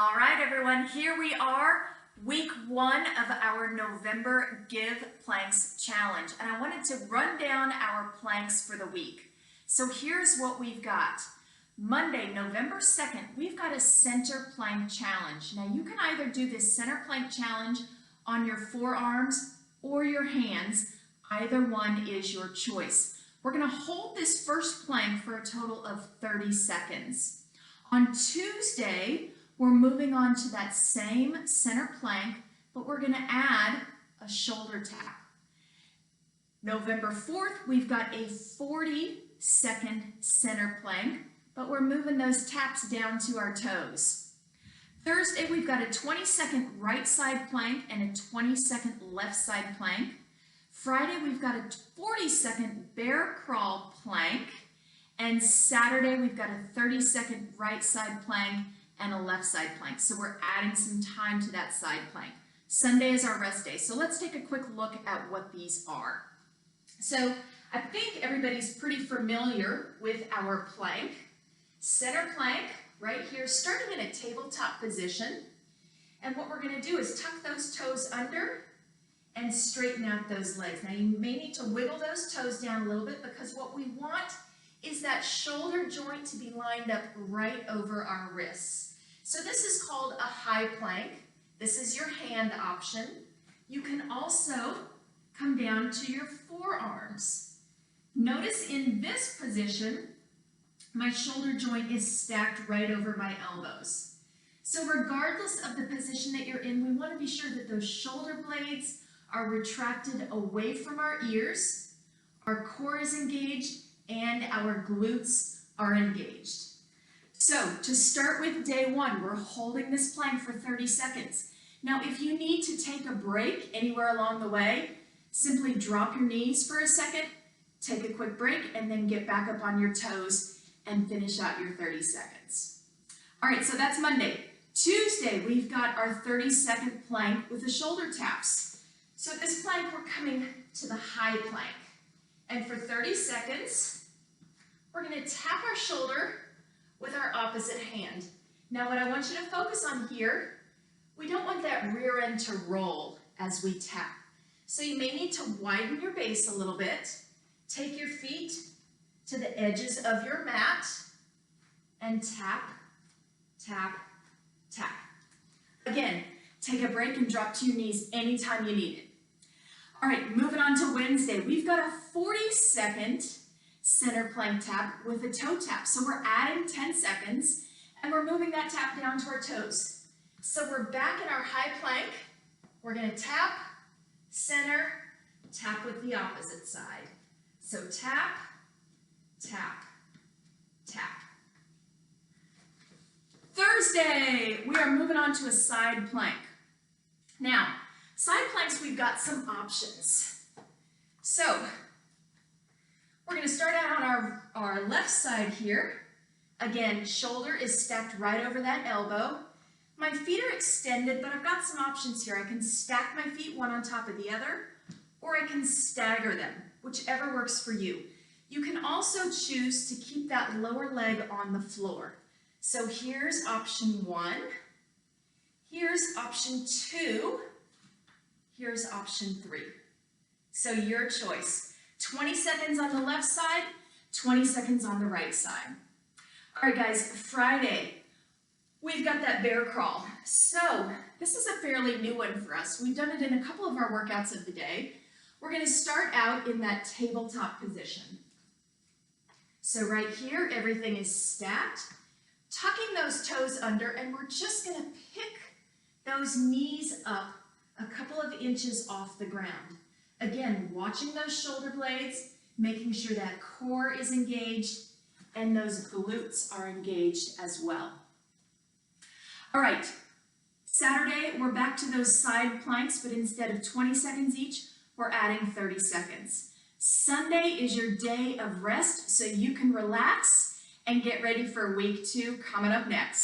All right, everyone, here we are, week 1 of our November Give Planks Challenge. And I wanted to run down our planks for the week. So here's what we've got. Monday, November 2nd, we've got a center plank challenge. Now you can either do this center plank challenge on your forearms or your hands. Either one is your choice. We're going to hold this first plank for a total of 30 seconds. On Tuesday, we're moving on to that same center plank, but we're going to add a shoulder tap. November 4th, we've got a 40-second center plank, but we're moving those taps down to our toes. Thursday, we've got a 20-second right side plank and a 20-second left side plank. Friday, we've got a 40-second bear crawl plank. And Saturday, we've got a 30-second right side plank and a left side plank. So we're adding some time to that side plank. Sunday is our rest day. So let's take a quick look at what these are. So I think everybody's pretty familiar with our plank. Center plank right here, starting in a tabletop position. And what we're going to do is tuck those toes under and straighten out those legs. Now you may need to wiggle those toes down a little bit because what we want is that shoulder joint to be lined up right over our wrists. So this is called a high plank. This is your hand option. You can also come down to your forearms. Notice in this position, my shoulder joint is stacked right over my elbows. So regardless of the position that you're in, we want to be sure that those shoulder blades are retracted away from our ears, our core is engaged, and our glutes are engaged. So to start with day 1, we're holding this plank for 30 seconds. Now if you need to take a break anywhere along the way, simply drop your knees for a second, take a quick break, and then get back up on your toes and finish out your 30 seconds. All right, so that's Monday. Tuesday, we've got our 30-second plank with the shoulder taps. So this plank, we're coming to the high plank. And for 30 seconds, we're going to tap our shoulder with our opposite hand. Now what I want you to focus on here, we don't want that rear end to roll as we tap. So you may need to widen your base a little bit. Take your feet to the edges of your mat and tap, tap, tap. Again, take a break and drop to your knees anytime you need it. All right, moving on to Wednesday, we've got a 40-second center plank tap with a toe tap. So we're adding 10 seconds and we're moving that tap down to our toes. So we're back in our high plank. We're going to tap, center, tap with the opposite side. So tap, tap, tap. Thursday, we are moving on to a side plank. Now, side planks, we've got some options. So we're going to start out on our left side here. Again, shoulder is stacked right over that elbow. My feet are extended, but I've got some options here. I can stack my feet one on top of the other, or I can stagger them, whichever works for you. You can also choose to keep that lower leg on the floor. So here's option 1. Here's option 2. Here's option 3. So your choice. 20 seconds on the left side, 20 seconds on the right side. All right, guys, Friday, we've got that bear crawl. So this is a fairly new one for us. We've done it in a couple of our workouts of the day. We're going to start out in that tabletop position. So right here, everything is stacked. Tucking those toes under, and we're just going to pick those knees up a couple of inches off the ground. Again, watching those shoulder blades, making sure that core is engaged and those glutes are engaged as well. All right, Saturday, we're back to those side planks, but instead of 20 seconds each, we're adding 30 seconds. Sunday is your day of rest, so you can relax and get ready for week 2 coming up next.